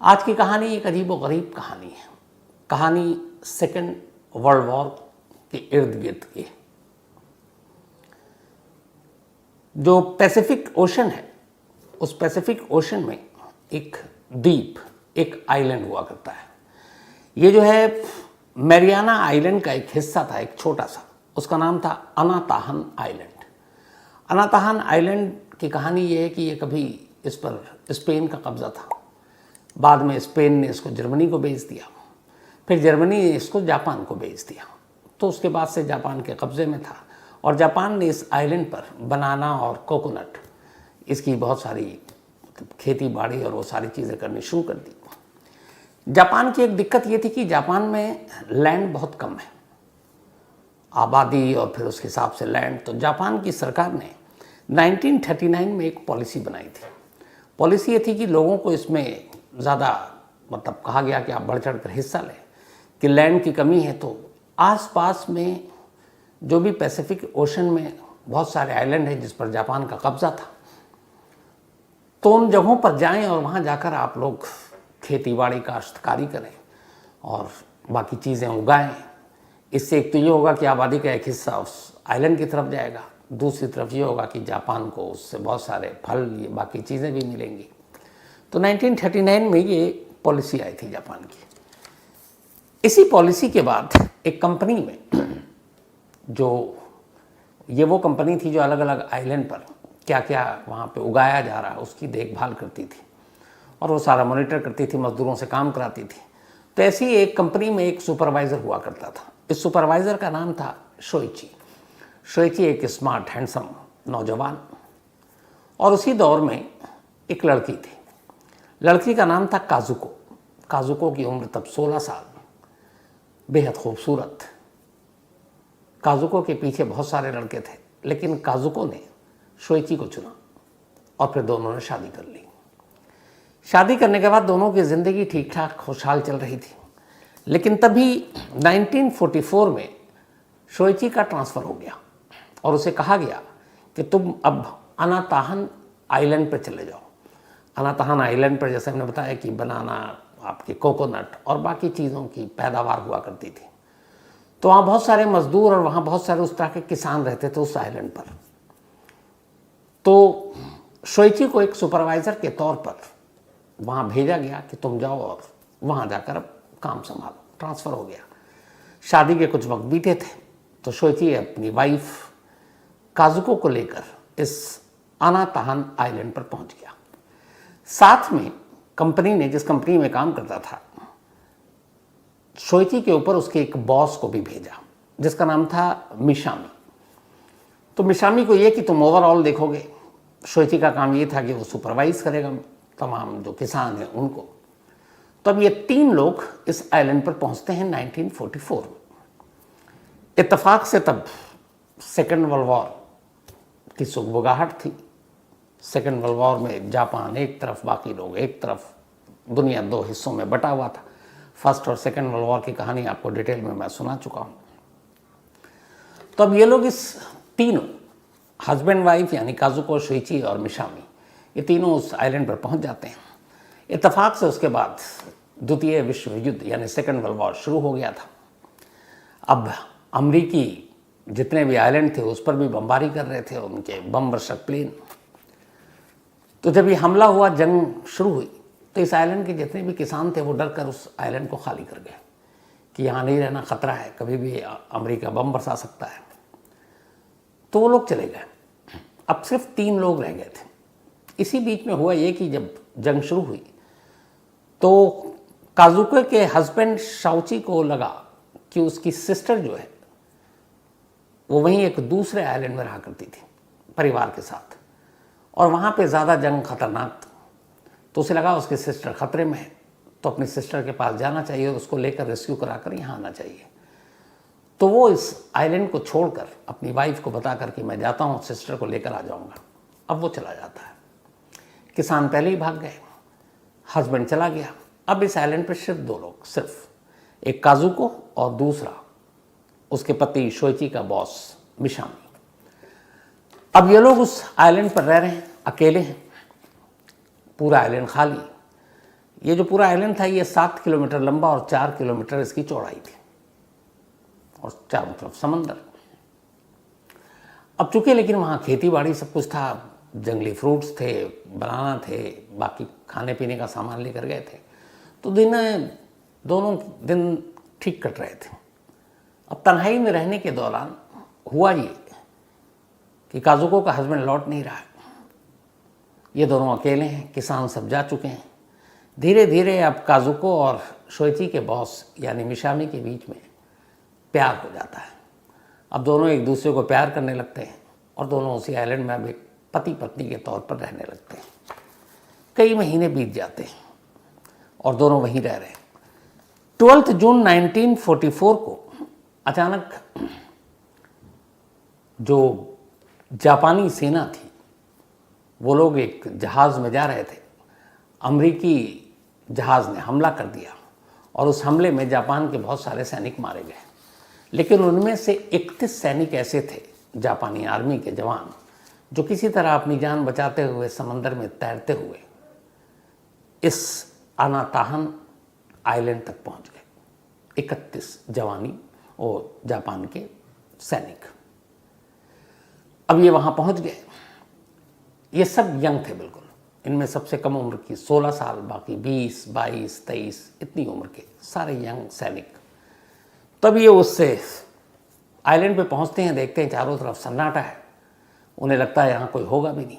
आज की कहानी एक अजीब व गरीब कहानी है। कहानी सेकेंड वर्ल्ड वॉर के इर्द गिर्द की है। जो पैसिफिक ओशन है, उस पैसिफिक ओशन में एक द्वीप, एक आइलैंड हुआ करता है। ये जो है मैरियाना आइलैंड का एक हिस्सा था, एक छोटा सा। उसका नाम था अनाताहन आइलैंड। अनाताहन आइलैंड की कहानी ये है कि ये कभी इस पर स्पेन का कब्जा था। बाद में स्पेन ने इसको जर्मनी को बेच दिया, फिर जर्मनी ने इसको जापान को बेच दिया। तो उसके बाद से जापान के कब्जे में था और जापान ने इस आइलैंड पर बनाना और कोकोनट, इसकी बहुत सारी खेती बाड़ी और वो सारी चीज़ें करनी शुरू कर दी। जापान की एक दिक्कत ये थी कि जापान में लैंड बहुत कम है, आबादी और फिर उसके हिसाब से लैंड। तो जापान की सरकार ने 1939 में एक पॉलिसी बनाई थी। पॉलिसी ये थी कि लोगों को इसमें ज़्यादा कहा गया कि आप बढ़ चढ़ कर हिस्सा लें, कि लैंड की कमी है। तो आसपास में जो भी पैसिफिक ओशन में बहुत सारे आइलैंड हैं जिस पर जापान का कब्जा था, तो उन जगहों पर जाएं और वहाँ जाकर आप लोग खेती बाड़ी काश्तकारी करें और बाकी चीज़ें उगाएं। इससे एक तो ये होगा कि आबादी का एक हिस्सा उस आइलैंड की तरफ जाएगा, दूसरी तरफ ये होगा कि जापान को उससे बहुत सारे फल, ये बाकी चीज़ें भी मिलेंगी। तो 1939 में ये पॉलिसी आई थी जापान की। इसी पॉलिसी के बाद एक कंपनी में, जो ये वो कंपनी थी जो अलग अलग आइलैंड पर क्या क्या वहाँ पे उगाया जा रहा है उसकी देखभाल करती थी और वो सारा मॉनिटर करती थी, मजदूरों से काम कराती थी। तो ऐसी एक कंपनी में एक सुपरवाइज़र हुआ करता था। इस सुपरवाइज़र का नाम था शोइची। शोइची एक स्मार्ट हैंडसम नौजवान, और उसी दौर में एक लड़की थी। लड़की का नाम था काजुको। काजुको की उम्र तब 16 साल, बेहद खूबसूरत। काजुको के पीछे बहुत सारे लड़के थे, लेकिन काजुको ने शोइची को चुना और फिर दोनों ने शादी कर ली। शादी करने के बाद दोनों की ज़िंदगी ठीक ठाक खुशहाल चल रही थी। लेकिन तभी 1944 में शोइची का ट्रांसफ़र हो गया और उसे कहा गया कि तुम अब अनाताहन आइलैंड पर चले जाओ। अनाताहन आइलैंड पर, जैसे हमने बताया, कि बनाना, आपके कोकोनट और बाकी चीज़ों की पैदावार हुआ करती थी। तो वहाँ बहुत सारे मजदूर और वहाँ बहुत सारे उस तरह के किसान रहते थे उस आइलैंड पर। तो शोइची को एक सुपरवाइज़र के तौर पर वहाँ भेजा गया कि तुम जाओ और वहाँ जाकर अब काम संभालो। ट्रांसफ़र हो गया। शादी के कुछ वक्त बीते थे तो शोइची अपनी वाइफ काजुको को लेकर इस अनाताहन आइलैंड पर पहुँच गया। साथ में कंपनी ने, जिस कंपनी में काम करता था, शोइची के ऊपर उसके एक बॉस को भी भेजा जिसका नाम था मिशामी। तो मिशामी को ये कि तुम ओवरऑल देखोगे। शोइची का काम ये था कि वो सुपरवाइज करेगा तमाम जो किसान हैं उनको। तो अब ये 3 लोग इस आइलैंड पर पहुंचते हैं 1944 में। इत्तेफाक से तब सेकेंड वर्ल्ड वॉर की सुगबुगाहट थी। सेकेंड वर्ल्ड वॉर में जापान एक तरफ, बाकी लोग एक तरफ, दुनिया 2 हिस्सों में बटा हुआ था। फर्स्ट और सेकेंड वर्ल्ड वॉर की कहानी आपको डिटेल में मैं सुना चुका हूँ। तो अब ये लोग, इस तीनों हस्बैंड वाइफ यानी काजुको, शोइची और मिशामी, ये तीनों उस आइलैंड पर पहुँच जाते हैं। इत्तेफाक से उसके बाद द्वितीय विश्व युद्ध यानी सेकेंड वर्ल्ड वॉर शुरू हो गया था। अब अमरीकी जितने भी आइलैंड थे उस पर भी बमबारी कर रहे थे उनके बम वर्षक प्लेन। तो जब ये हमला हुआ, जंग शुरू हुई, तो इस आइलैंड के जितने भी किसान थे वो डर कर उस आइलैंड को खाली कर गए कि यहाँ नहीं रहना, ख़तरा है, कभी भी अमेरिका बम बरसा सकता है। तो वो लोग चले गए। अब सिर्फ 3 लोग रह गए थे। इसी बीच में हुआ ये कि जब जंग शुरू हुई तो काजुको के हस्बैंड शाओची को लगा कि उसकी सिस्टर जो है वो वहीं एक दूसरे आइलैंड में रहा करती थी परिवार के साथ, और वहाँ पे ज़्यादा जंग खतरनाक था। तो उसे लगा उसकी सिस्टर ख़तरे में है, तो अपनी सिस्टर के पास जाना चाहिए और उसको लेकर रेस्क्यू कराकर यहाँ आना चाहिए। तो वो इस आइलैंड को छोड़कर अपनी वाइफ को बताकर कि मैं जाता हूँ, सिस्टर को लेकर आ जाऊँगा। अब वो चला जाता है। किसान पहले ही भाग गए, हस्बैंड चला गया। अब इस आइलैंड पर सिर्फ 2 लोग, सिर्फ एक काजुको और दूसरा उसके पति शोइची का बॉस मिशामी। अब ये लोग उस आइलैंड पर रह रहे हैं, अकेले हैं, पूरा आइलैंड खाली। ये जो पूरा आइलैंड था ये 7 किलोमीटर लंबा और 4 किलोमीटर इसकी चौड़ाई थी और चारों तरफ समंदर। अब चूंकि लेकिन वहाँ खेती बाड़ी सब कुछ था, जंगली फ्रूट्स थे, बनाना थे, बाकी खाने पीने का सामान लेकर गए थे, तो दोनों दिन ठीक कट रहे थे। अब तन्हाई में रहने के दौरान हुआ ये कि काजुको का हस्बैंड लौट नहीं रहा है। ये दोनों अकेले हैं, किसान सब जा चुके हैं। धीरे धीरे अब काजुको और शोइची के बॉस यानी मिशामी के बीच में प्यार हो जाता है। अब दोनों एक दूसरे को प्यार करने लगते हैं और दोनों उसी आइलैंड में अब एक पति पत्नी के तौर पर रहने लगते हैं। कई महीने बीत जाते हैं और दोनों वहीं रह रहे हैं। 12 जून 1944 को अचानक जो जापानी सेना थी वो लोग एक जहाज़ में जा रहे थे, अमेरिकी जहाज़ ने हमला कर दिया और उस हमले में जापान के बहुत सारे सैनिक मारे गए। लेकिन उनमें से 31 सैनिक ऐसे थे जापानी आर्मी के जवान जो किसी तरह अपनी जान बचाते हुए समंदर में तैरते हुए इस अनाताहन आइलैंड तक पहुंच गए। 31 जवानी और जापान के सैनिक अब ये वहाँ पहुँच गए। ये सब यंग थे बिल्कुल, इनमें सबसे कम उम्र की 16 साल, बाकी 20, 22, 23 इतनी उम्र के सारे यंग सैनिक। तब ये उससे आइलैंड पे पहुंचते हैं, देखते हैं चारों तरफ सन्नाटा है, उन्हें लगता है यहाँ कोई होगा भी नहीं।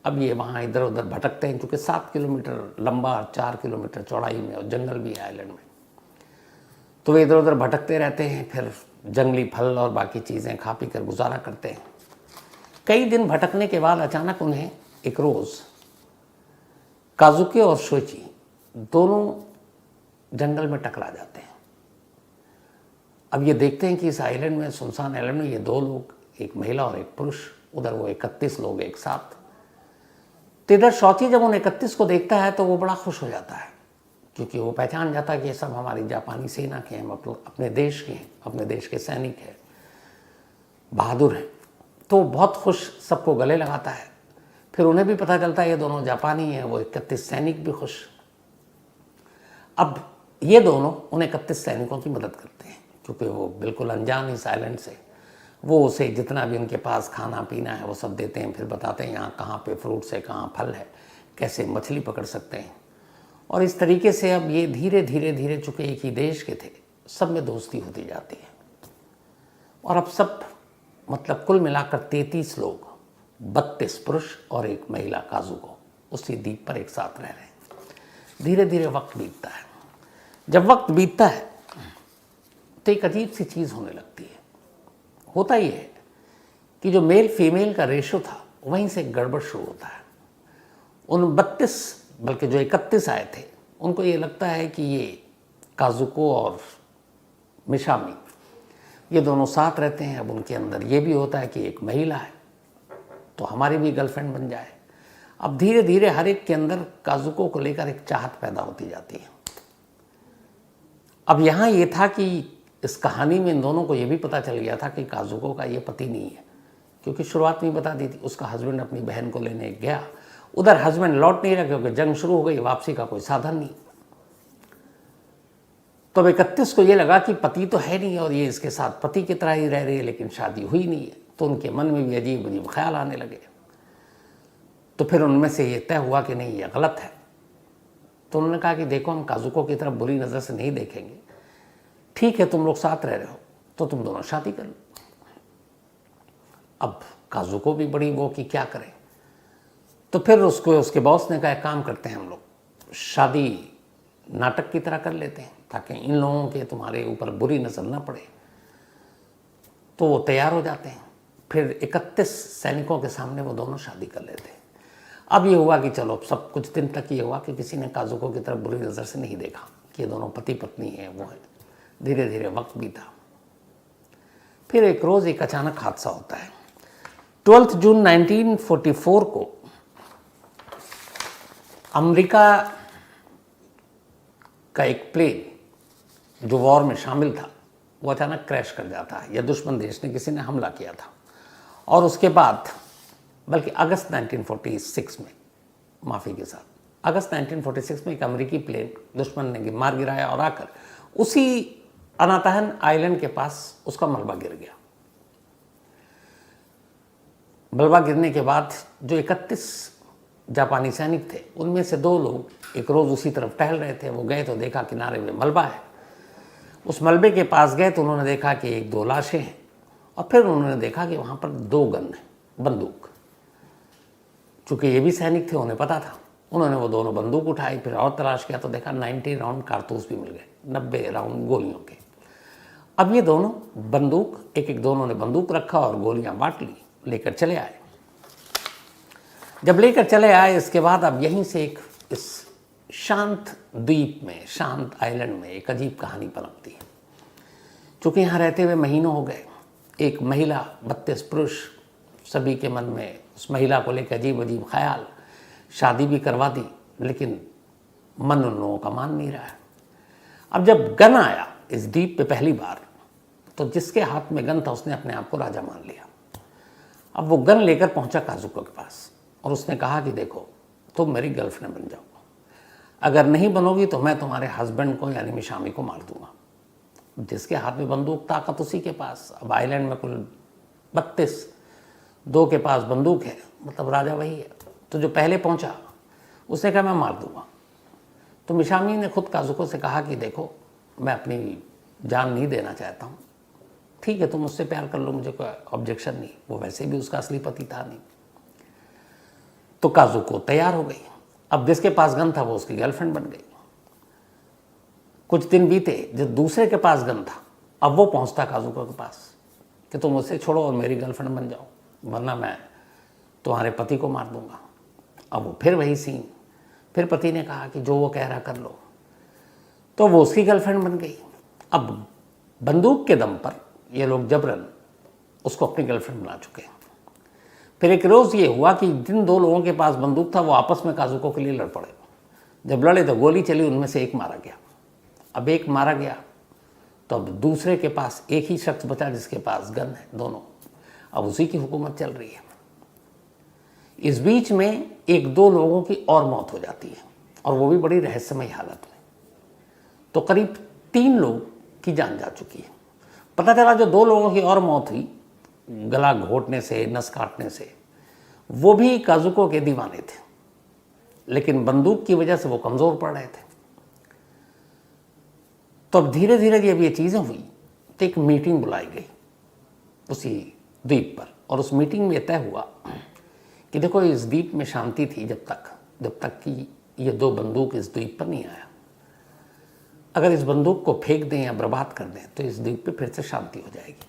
अब ये वहाँ इधर उधर भटकते हैं, क्योंकि 7 किलोमीटर लंबा और 4 किलोमीटर चौड़ाई में और जंगल भी है आइलैंड में, तो वे इधर उधर भटकते रहते हैं। फिर जंगली फल और बाकी चीज़ें खा पी कर गुजारा करते हैं। कई दिन भटकने के बाद अचानक उन्हें एक रोज़ काजुके और शोइची दोनों जंगल में टकरा जाते हैं। अब ये देखते हैं कि इस आइलैंड में, सुनसान आइलैंड में, ये दो लोग, एक महिला और एक पुरुष, उधर वो 31 लोग एक साथ। तो इधर शौची जब उन 31 को देखता है तो वो बड़ा खुश हो जाता है, क्योंकि वो पहचान जाता है कि ये सब हमारी जापानी सेना के हैं, अपने देश के हैं, अपने देश के सैनिक हैं, बहादुर हैं। तो बहुत खुश सबको गले लगाता है। फिर उन्हें भी पता चलता है ये दोनों जापानी हैं, वो 31 सैनिक भी खुश। अब ये दोनों उन 31 सैनिकों की मदद करते हैं, क्योंकि वो बिल्कुल अनजान इस आइलैंड से। वो उसे जितना भी उनके पास खाना पीना है वो सब देते हैं, फिर बताते हैं यहाँ कहाँ पे फ्रूट्स है, कहाँ फल है, कैसे मछली पकड़ सकते हैं। और इस तरीके से अब ये धीरे धीरे धीरे, चूँकि एक ही देश के थे, सब में दोस्ती होती जाती है। और अब सब मतलब कुल मिलाकर 33 लोग, 32 पुरुष और एक महिला काजुको उसी द्वीप पर एक साथ रह रहे हैं। धीरे धीरे वक्त बीतता है। जब वक्त बीतता है तो एक अजीब सी चीज़ होने लगती है। होता ये है कि जो मेल फीमेल का रेशो था वहीं से गड़बड़ शुरू होता है। उन 32 बल्कि जो 31 आए थे उनको ये लगता है कि ये काजुको और मिशामी ये दोनों साथ रहते हैं। अब उनके अंदर ये भी होता है कि एक महिला है तो हमारी भी गर्लफ्रेंड बन जाए। अब धीरे धीरे हर एक के अंदर काजुको को लेकर एक चाहत पैदा होती जाती है। अब यहाँ ये था कि इस कहानी में इन दोनों को ये भी पता चल गया था कि काजुको का ये पति नहीं है, क्योंकि शुरुआत में बता दी थी उसका हस्बैंड अपनी बहन को लेने गया, उधर हस्बैंड लौट नहीं रहा क्योंकि जंग शुरू हो गई, वापसी का कोई साधन नहीं। तो 31 को ये लगा कि पति तो है नहीं और ये इसके साथ पति की तरह ही रह रही है, लेकिन शादी हुई नहीं है। तो उनके मन में भी अजीब अजीब ख्याल आने लगे। तो फिर उनमें से ये तय हुआ कि नहीं, ये गलत है। तो उन्होंने कहा कि देखो, हम काजुको की तरफ बुरी नज़र से नहीं देखेंगे, ठीक है तुम लोग साथ रह रहे हो तो तुम दोनों शादी कर लो। अब काजुको भी बड़ी वो कि क्या करें। तो फिर उसके बॉस ने कहा एक काम करते हैं, हम लोग शादी नाटक की तरह कर लेते हैं ताकि इन लोगों के तुम्हारे ऊपर बुरी नज़र ना पड़े। तो वो तैयार हो जाते हैं। फिर 31 सैनिकों के सामने वो दोनों शादी कर लेते हैं। अब ये हुआ कि चलो, सब कुछ दिन तक ये हुआ कि किसी ने काजुको की तरफ बुरी नज़र से नहीं देखा कि ये दोनों पति पत्नी हैं, वो है। धीरे धीरे वक्त बीता। फिर एक रोज़ एक अचानक हादसा होता है। 12 जून 1944 को अमेरिका का एक प्लेन जो वॉर में शामिल था वो अचानक क्रैश कर जाता है, या दुश्मन देश ने किसी ने हमला किया था। और उसके बाद, बल्कि अगस्त 1946 में, माफ़ी के साथ अगस्त 1946 में एक अमेरिकी प्लेन दुश्मन ने मार गिराया और आकर उसी अनातहन आइलैंड के पास उसका मलबा गिर गया। मलबा गिरने के बाद जो 31 जापानी सैनिक थे उनमें से 2 लोग एक रोज़ उसी तरफ टहल रहे थे। वो गए तो देखा किनारे में मलबा है। उस मलबे के पास गए तो उन्होंने देखा कि 1-2 लाशें हैं और फिर उन्होंने देखा कि वहाँ पर 2 गन हैं, बंदूक। चूँकि ये भी सैनिक थे, उन्हें पता था। उन्होंने वो दोनों बंदूक उठाई, फिर और तलाश किया तो देखा 90 राउंड कारतूस भी मिल गए, 90 राउंड गोलियों के। अब ये दोनों बंदूक एक दोनों ने बंदूक रखा और गोलियां बांट ली, लेकर चले आए। जब लेकर चले आए इसके बाद अब यहीं से एक इस शांत द्वीप में, शांत आइलैंड में एक अजीब कहानी पनपती है। चूँकि यहाँ रहते हुए महीनों हो गए, एक महिला 32 पुरुष, सभी के मन में उस महिला को लेकर अजीब अजीब ख्याल। शादी भी करवा दी लेकिन मन उन लोगों का मान नहीं रहा है। अब जब गन आया इस द्वीप पे पहली बार तो जिसके हाथ में गन था उसने अपने आप को राजा मान लिया। अब वो गन लेकर पहुंचा काजुको के पास और उसने कहा कि देखो तुम मेरी गर्लफ्रेंड बन जाओ, अगर नहीं बनोगी तो मैं तुम्हारे हस्बैंड को यानी मिशामी को मार दूंगा। जिसके हाथ में बंदूक ताकत उसी के पास। अब आइलैंड में कुल 32, 2 के पास बंदूक है, मतलब राजा वही है। तो जो पहले पहुंचा उसने कहा मैं मार दूंगा। तो मिशामी ने खुद काजुको से कहा कि देखो मैं अपनी जान नहीं देना चाहता हूँ, ठीक है तुम मुझसे प्यार कर लो, मुझे कोई ऑब्जेक्शन नहीं। वो वैसे भी उसका असली पति था नहीं। तो काजुको तैयार हो गई। अब जिसके पास गन था वो उसकी गर्लफ्रेंड बन गई। कुछ दिन बीते, जो दूसरे के पास गन था अब वो पहुंचता काजुको के पास कि तुम मुझसे छोड़ो और मेरी गर्लफ्रेंड बन जाओ, वरना मैं तुम्हारे पति को मार दूंगा। अब वो फिर वही सीन। फिर पति ने कहा कि जो वो कह रहा कर लो, तो वो उसकी गर्लफ्रेंड बन गई। अब बंदूक के दम पर ये लोग जबरन उसको अपनी गर्लफ्रेंड बना चुके हैं। फिर एक रोज़ ये हुआ कि जिन 2 लोगों के पास बंदूक था वो आपस में काजुको के लिए लड़ पड़े। जब लड़े तो गोली चली, उनमें से एक मारा गया। अब एक मारा गया तो अब दूसरे के पास एक ही शख्स बचा जिसके पास गन है, दोनों। अब उसी की हुकूमत चल रही है। इस बीच में 1-2 लोगों की और मौत हो जाती है और वो भी बड़ी रहस्यमय हालत में। तो करीब 3 लोग की जान जा चुकी है। पता चला जो 2 लोगों की और मौत हुई गला घोटने से, नस काटने से, वो भी काजुको के दीवाने थे, लेकिन बंदूक की वजह से वो कमज़ोर पड़ रहे थे। तो अब धीरे धीरे जब ये चीज़ें हुई तो एक मीटिंग बुलाई गई उसी द्वीप पर और उस मीटिंग में तय हुआ कि देखो इस द्वीप में शांति थी जब तक कि ये 2 बंदूक इस द्वीप पर नहीं आया। अगर इस बंदूक को फेंक दें या बर्बाद कर दें तो इस द्वीप पे फिर से शांति हो जाएगी।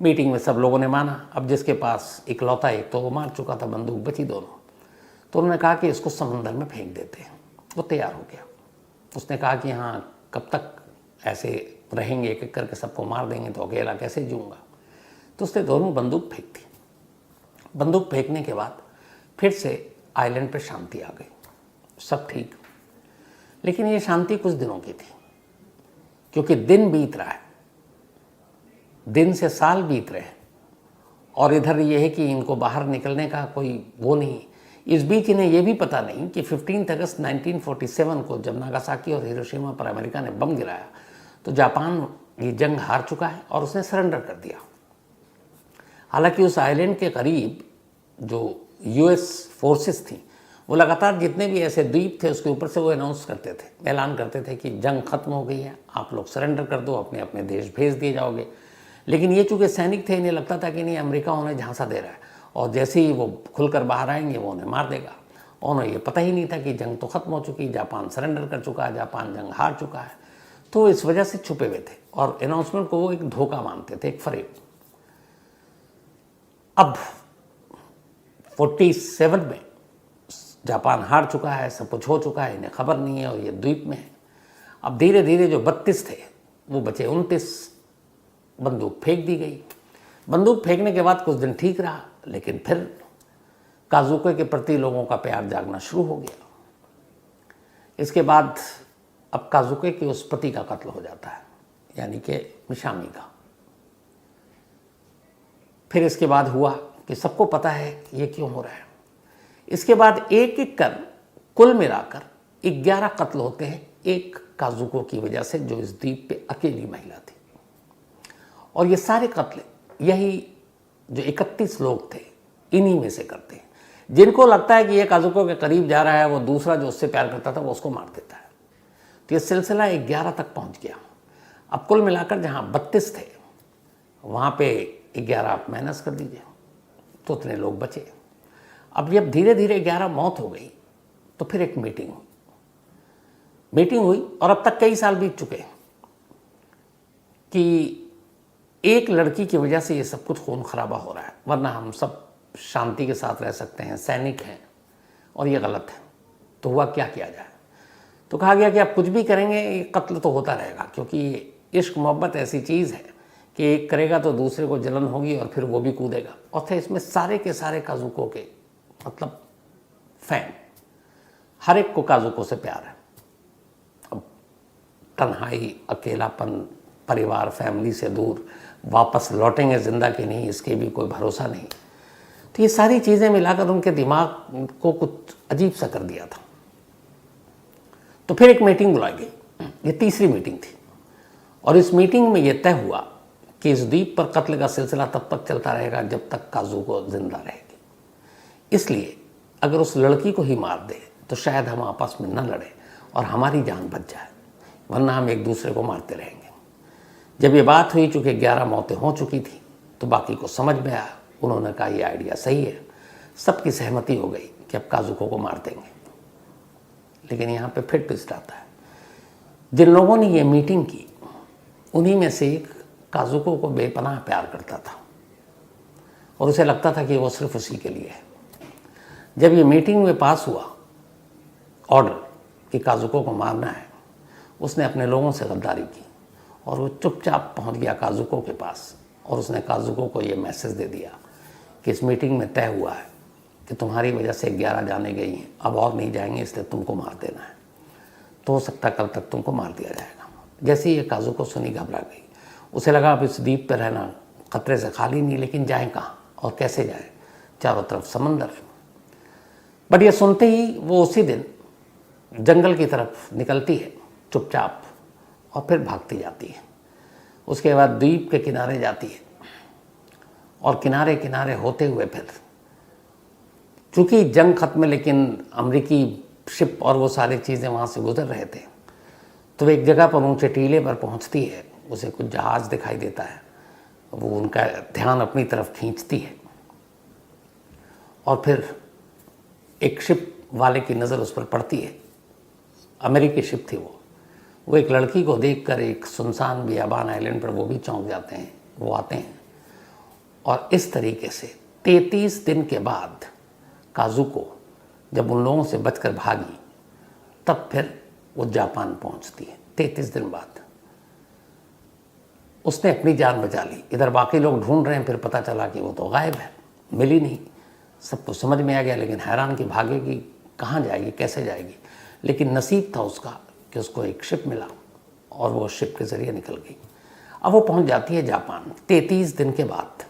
मीटिंग में सब लोगों ने माना। अब जिसके पास इकलौता एक तो वो मार चुका था, बंदूक बची दोनों, तो उन्होंने कहा कि इसको समंदर में फेंक देते हैं। वो तैयार हो गया। उसने कहा कि हाँ कब तक ऐसे रहेंगे, एक एक करके सबको मार देंगे तो अकेला कैसे जीऊँगा। तो उसने दोनों बंदूक फेंक दी। बंदूक फेंकने के बाद फिर से आइलैंड पर शांति आ गई, सब ठीक। लेकिन ये शांति कुछ दिनों की थी, क्योंकि दिन बीत रहा है, दिन से साल बीत रहे हैं और इधर ये है कि इनको बाहर निकलने का कोई वो नहीं। इस बीच इन्हें ये भी पता नहीं कि 15 अगस्त 1947 को जब नागासाकी और हिरोशिमा पर अमेरिका ने बम गिराया तो जापान ये जंग हार चुका है और उसने सरेंडर कर दिया। हालांकि उस आइलैंड के करीब जो यूएस फोर्सेस थी वो लगातार जितने भी ऐसे द्वीप थे उसके ऊपर से वो अनाउंस करते थे, ऐलान करते थे कि जंग खत्म हो गई है, आप लोग सरेंडर कर दो, अपने अपने देश भेज दिए जाओगे। लेकिन ये चूँकि सैनिक थे, इन्हें लगता था कि नहीं अमेरिका उन्हें झांसा दे रहा है और जैसे ही वो खुलकर बाहर आएंगे वो उन्हें मार देगा। उन्हें ये पता ही नहीं था कि जंग तो खत्म हो चुकी, जापान सरेंडर कर चुका है, जापान जंग हार चुका है। तो इस वजह से छुपे हुए थे और अनाउंसमेंट को वो एक धोखा मानते थे, एक फरेब। अब 47 में जापान हार चुका है, सब कुछ हो चुका है, इन्हें खबर नहीं है और ये द्वीप में है। अब धीरे धीरे जो 32 थे वो बचे 29। बंदूक फेंक दी गई। बंदूक फेंकने के बाद कुछ दिन ठीक रहा, लेकिन फिर काजुको के प्रति लोगों का प्यार जागना शुरू हो गया। इसके बाद अब काजुको के उस पति का कत्ल हो जाता है, यानी कि मिशामी का। फिर इसके बाद हुआ कि सबको पता है ये क्यों हो रहा है। इसके बाद एक एक कर कुल मिलाकर 11 कत्ल होते हैं एक काजुको की वजह से, जो इस द्वीप पे अकेली महिला थी। और ये सारे कत्ल यही जो 31 लोग थे इन्हीं में से करते हैं। जिनको लगता है कि ये काजुको के करीब जा रहा है, वो दूसरा जो उससे प्यार करता था वो उसको मार देता है। तो ये सिलसिला 11 तक पहुंच गया। अब कुल मिलाकर जहाँ 32 थे वहाँ पे 11 आप माइनस कर दीजिए तो उतने लोग बचे। अब जब धीरे धीरे 11 मौत हो गई तो फिर एक मीटिंग हुई और अब तक कई साल बीत चुके कि एक लड़की की वजह से ये सब कुछ खून खराबा हो रहा है, वरना हम सब शांति के साथ रह सकते हैं, सैनिक हैं, और ये गलत है। तो हुआ क्या किया जाए? तो कहा गया कि आप कुछ भी करेंगे ये कत्ल तो होता रहेगा, क्योंकि इश्क मोहब्बत ऐसी चीज़ है कि एक करेगा तो दूसरे को जलन होगी और फिर वो भी कूदेगा। और थे इसमें सारे के सारे काजुको के मतलब फैन, हर एक को काजुको से प्यार है। अब तन्हाई, अकेलापन, परिवार फैमिली से दूर, वापस लौटेंगे जिंदा कि नहीं इसके भी कोई भरोसा नहीं। तो ये सारी चीज़ें मिलाकर उनके दिमाग को कुछ अजीब सा कर दिया था। तो फिर एक मीटिंग बुलाई गई, ये तीसरी मीटिंग थी, और इस मीटिंग में यह तय हुआ कि इस द्वीप पर कत्ल का सिलसिला तब तक चलता रहेगा जब तक काजुको जिंदा रहेगी। इसलिए अगर उस लड़की को ही मार दे तो शायद हम आपस में न लड़े और हमारी जान बच जाए, वरना हम एक दूसरे को मारते रहेंगे। जब ये बात हुई, चूँकि 11 मौतें हो चुकी थी, तो बाकी को समझ में आया। उन्होंने कहा ये आइडिया सही है, सबकी सहमति हो गई कि अब काजुको को मार देंगे। लेकिन यहाँ पे फिर ट्विस्ट आता है। जिन लोगों ने ये मीटिंग की उन्हीं में से एक काजुको को बेपनाह प्यार करता था और उसे लगता था कि वो सिर्फ उसी के लिए है। जब ये मीटिंग में पास हुआ ऑर्डर कि काजुको को मारना है, उसने अपने लोगों से गद्दारी की और वो चुपचाप पहुंच गया काजुको के पास और उसने काजुको को ये मैसेज दे दिया कि इस मीटिंग में तय हुआ है कि तुम्हारी वजह से 11 जाने गई हैं, अब और नहीं जाएंगे, इसलिए तुमको मार देना है। तो हो सकता है कल तक तुमको मार दिया जाएगा। जैसे ही ये काजुको सुनी, घबरा गई। उसे लगा अब इस द्वीप पर रहना खतरे से खाली नहीं, लेकिन जाएं कहाँ और कैसे जाएं? चारों तरफ समंदर। बट ये सुनते ही वो उसी दिन जंगल की तरफ निकलती है चुपचाप और फिर भागती जाती है। उसके बाद द्वीप के किनारे जाती है और किनारे किनारे होते हुए फिर, चूँकि जंग खत्म है लेकिन अमेरिकी शिप और वो सारी चीज़ें वहाँ से गुजर रहे थे, तो वो एक जगह पर ऊंचे टीले पर पहुँचती है। उसे कुछ जहाज़ दिखाई देता है, वो उनका ध्यान अपनी तरफ खींचती है और फिर एक शिप वाले की नज़र उस पर पड़ती है। अमेरिकी शिप थी वो एक लड़की को देखकर एक सुनसान बियाबान आइलैंड पर वो भी चौंक जाते हैं। वो आते हैं और इस तरीके से 33 दिन के बाद काजुको जब उन लोगों से बचकर भागी, तब फिर वो जापान पहुंचती है। 33 दिन बाद उसने अपनी जान बचा ली। इधर बाकी लोग ढूंढ रहे हैं, फिर पता चला कि वो तो गायब है, मिली नहीं। सबको समझ में आ गया, लेकिन हैरान कि भागेगी कहाँ जाएगी, कैसे जाएगी। लेकिन नसीब था उसका कि उसको एक शिप मिला और वो शिप के ज़रिए निकल गई। अब वो पहुंच जाती है जापान 33 दिन के बाद।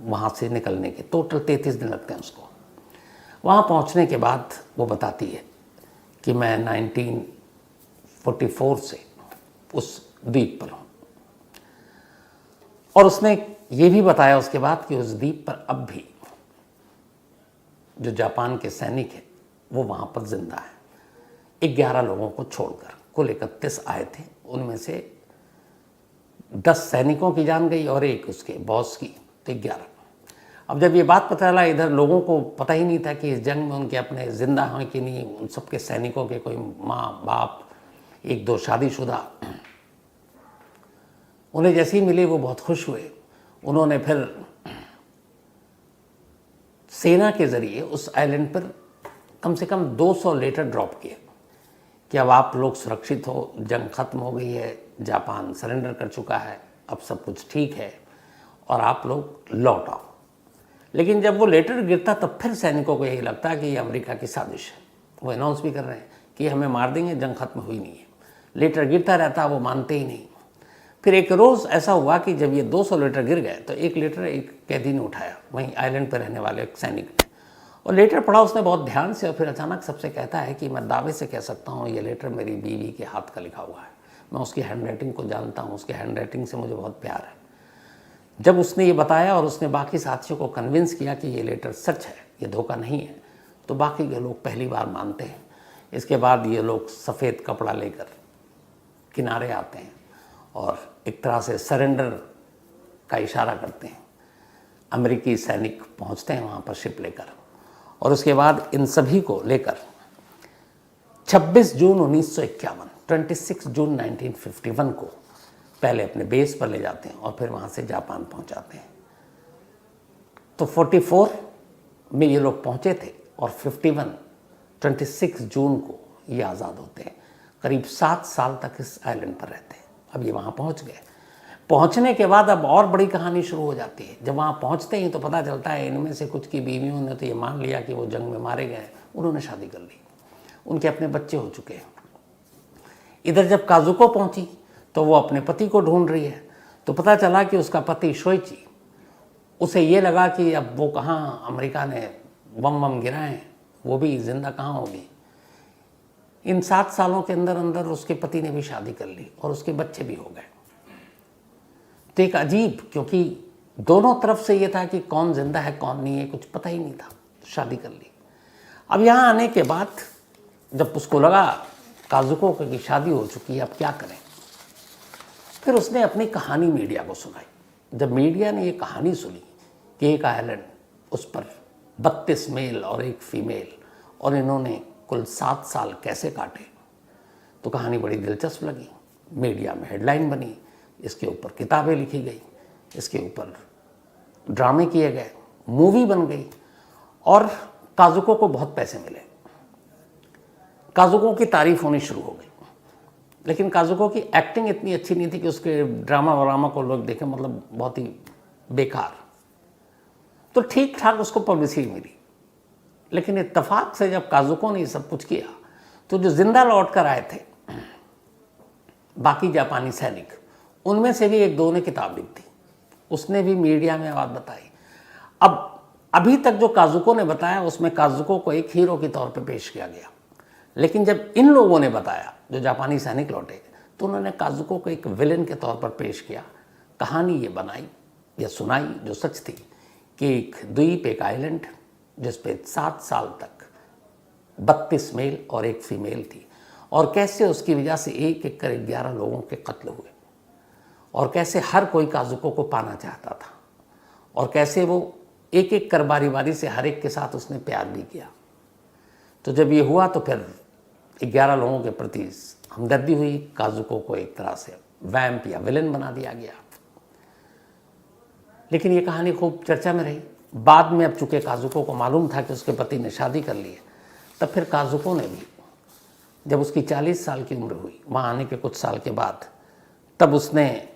वहाँ से निकलने के टोटल 33 दिन लगते हैं उसको। वहाँ पहुँचने के बाद वो बताती है कि मैं 1944 से उस द्वीप पर हूँ। और उसने ये भी बताया उसके बाद कि उस द्वीप पर अब भी जो जापान के सैनिक हैं वो वहाँ पर जिंदा है। 11 लोगों को छोड़कर कुल 31 आए थे, उनमें से 10 सैनिकों की जान गई और एक उसके बॉस की, तो 11। अब जब ये बात पता चला, इधर लोगों को पता ही नहीं था कि इस जंग में उनके अपने जिंदा हैं कि नहीं। उन सबके सैनिकों के कोई माँ बाप, 1-2 शादीशुदा। उन्हें जैसे ही मिले वो बहुत खुश हुए। उन्होंने फिर सेना के ज़रिए उस आइलैंड पर कम से कम 200 लेटर ड्रॉप किए कि अब आप लोग सुरक्षित हो, जंग खत्म हो गई है, जापान सरेंडर कर चुका है, अब सब कुछ ठीक है और आप लोग लौट आओ। लेकिन जब वो लेटर गिरता तब फिर सैनिकों को यही लगता है कि ये अमेरिका की साजिश है। वो अनाउंस भी कर रहे हैं कि हमें मार देंगे, जंग खत्म हुई नहीं है। लेटर गिरता रहता, वो मानते ही नहीं। फिर एक रोज़ ऐसा हुआ कि जब ये 200 लेटर गिर गए तो एक लेटर एक कैदी ने उठाया, वहीं आइलैंड पर रहने वाले एक सैनिक ने, और लेटर पढ़ा उसने बहुत ध्यान से, और फिर अचानक सबसे कहता है कि मैं दावे से कह सकता हूँ ये लेटर मेरी बीवी के हाथ का लिखा हुआ है, मैं उसकी हैंडराइटिंग को जानता हूँ, उसकी हैंडराइटिंग से मुझे बहुत प्यार है। जब उसने ये बताया और उसने बाकी साथियों को कन्विंस किया कि ये लेटर सच है, ये धोखा नहीं है, तो बाकी के लोग पहली बार मानते हैं। इसके बाद ये लोग सफ़ेद कपड़ा लेकर किनारे आते हैं और एक तरह से सरेंडर का इशारा करते हैं। अमेरिकी सैनिक पहुंचते हैं वहाँ पर शिप लेकर, और उसके बाद इन सभी को लेकर 26 जून 1951, 26 जून 1951 को पहले अपने बेस पर ले जाते हैं और फिर वहाँ से जापान पहुँचाते हैं। तो 44 में ये लोग पहुँचे थे और 26 जून को ये आज़ाद होते हैं। करीब 7 साल तक इस आइलैंड पर रहते हैं। अब ये वहाँ पहुँच गए। पहुँचने के बाद अब और बड़ी कहानी शुरू हो जाती है। जब वहाँ पहुँचते ही तो पता चलता है इनमें से कुछ की बीवियों ने तो ये मान लिया कि वो जंग में मारे गए, उन्होंने शादी कर ली, उनके अपने बच्चे हो चुके हैं। इधर जब काजुको पहुँची तो वो अपने पति को ढूंढ रही है, तो पता चला कि उसका पति शोइची, उसे ये लगा कि अब वो कहाँ, अमेरिका ने बम गिराए, वो भी जिंदा कहाँ होगी। इन 7 सालों के अंदर अंदर उसके पति ने भी शादी कर ली और उसके बच्चे भी हो गए। तो एक अजीब, क्योंकि दोनों तरफ से ये था कि कौन जिंदा है कौन नहीं है, कुछ पता ही नहीं था, तो शादी कर ली। अब यहाँ आने के बाद जब उसको लगा काजुको की शादी हो चुकी है, अब क्या करें, फिर उसने अपनी कहानी मीडिया को सुनाई। जब मीडिया ने ये कहानी सुनी कि एक आइलैंड, उस पर 32 मेल और एक फीमेल, और इन्होंने कुल 7 साल कैसे काटे, तो कहानी बड़ी दिलचस्प लगी। मीडिया में हेडलाइन बनी, इसके ऊपर किताबें लिखी गई, इसके ऊपर ड्रामे किए गए, मूवी बन गई, और काजुको को बहुत पैसे मिले। काजुको की तारीफ होनी शुरू हो गई। लेकिन काजुको की एक्टिंग इतनी अच्छी नहीं थी कि उसके ड्रामा वरामा को लोग देखें, मतलब बहुत ही बेकार। तो ठीक ठाक उसको पब्लिसिटी मिली। लेकिन इत्तेफाक से जब काजुको ने सब कुछ किया, तो जो जिंदा लौट कर आए थे बाकी जापानी सैनिक, उनमें से भी एक दो ने किताब लिख दी, उसने भी मीडिया में बात बताई। अब अभी तक जो काजुको ने बताया उसमें काजुको को एक हीरो के तौर पे पेश किया गया, लेकिन जब इन लोगों ने बताया, जो जापानी सैनिक लौटे, तो उन्होंने काजुको को एक विलेन के तौर पर पेश किया। कहानी ये बनाई या सुनाई जो सच थी कि एक द्वीप, एक आइलैंड, जिस पे 7 साल तक 32 मेल और एक फीमेल थी, और कैसे उसकी वजह से एक एक कर 11 लोगों के कत्ल हुए, और कैसे हर कोई काजुको को पाना चाहता था, और कैसे वो एक एक कर बारी बारी से हर एक के साथ उसने प्यार भी किया। तो जब ये हुआ तो फिर 11 लोगों के प्रति हमदर्दी हुई, काजुको को एक तरह से वैम्प या विलन बना दिया गया। लेकिन ये कहानी खूब चर्चा में रही। बाद में अब चूंकि काजुको को मालूम था कि उसके पति ने शादी कर ली है, तब फिर काजुको ने भी, जब उसकी 40 साल की उम्र हुई, वहाँ आने के कुछ साल के बाद, तब उसने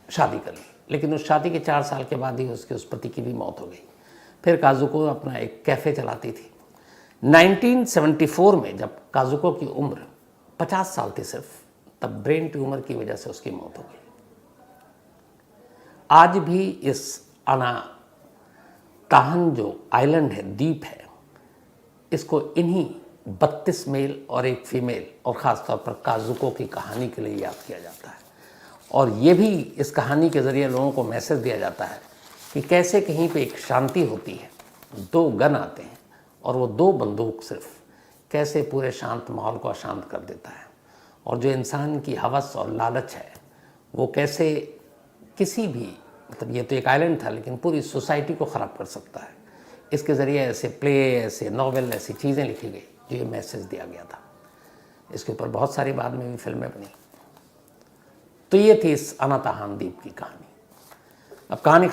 शादी कर ली। लेकिन उस शादी के 4 साल के बाद ही उसके उस पति की भी मौत हो गई। फिर काजुको अपना एक कैफ़े चलाती थी। 1974 में जब काजुको की उम्र 50 साल थी सिर्फ, तब ब्रेन ट्यूमर की वजह से उसकी मौत हो गई। आज भी इस अनाताहन जो आइलैंड है, द्वीप है, इसको इन्हीं 32 मेल और एक फीमेल और ख़ास तौर पर काजुको की कहानी के लिए याद किया जाता है। और ये भी इस कहानी के ज़रिए लोगों को मैसेज दिया जाता है कि कैसे कहीं पे एक शांति होती है, 2 गन आते हैं और वो 2 बंदूक सिर्फ कैसे पूरे शांत माहौल को अशांत कर देता है, और जो इंसान की हवस और लालच है वो कैसे किसी भी, मतलब ये तो एक आइलैंड था लेकिन पूरी सोसाइटी को ख़राब कर सकता है। इसके ज़रिए ऐसे प्ले, ऐसे नॉवेल, ऐसी चीज़ें लिखी गई जो ये मैसेज दिया गया था। इसके ऊपर बहुत सारी बाद में भी फिल्में बनी। तो ये थी इस अनाताहान द्वीप की कहानी। अब कहानी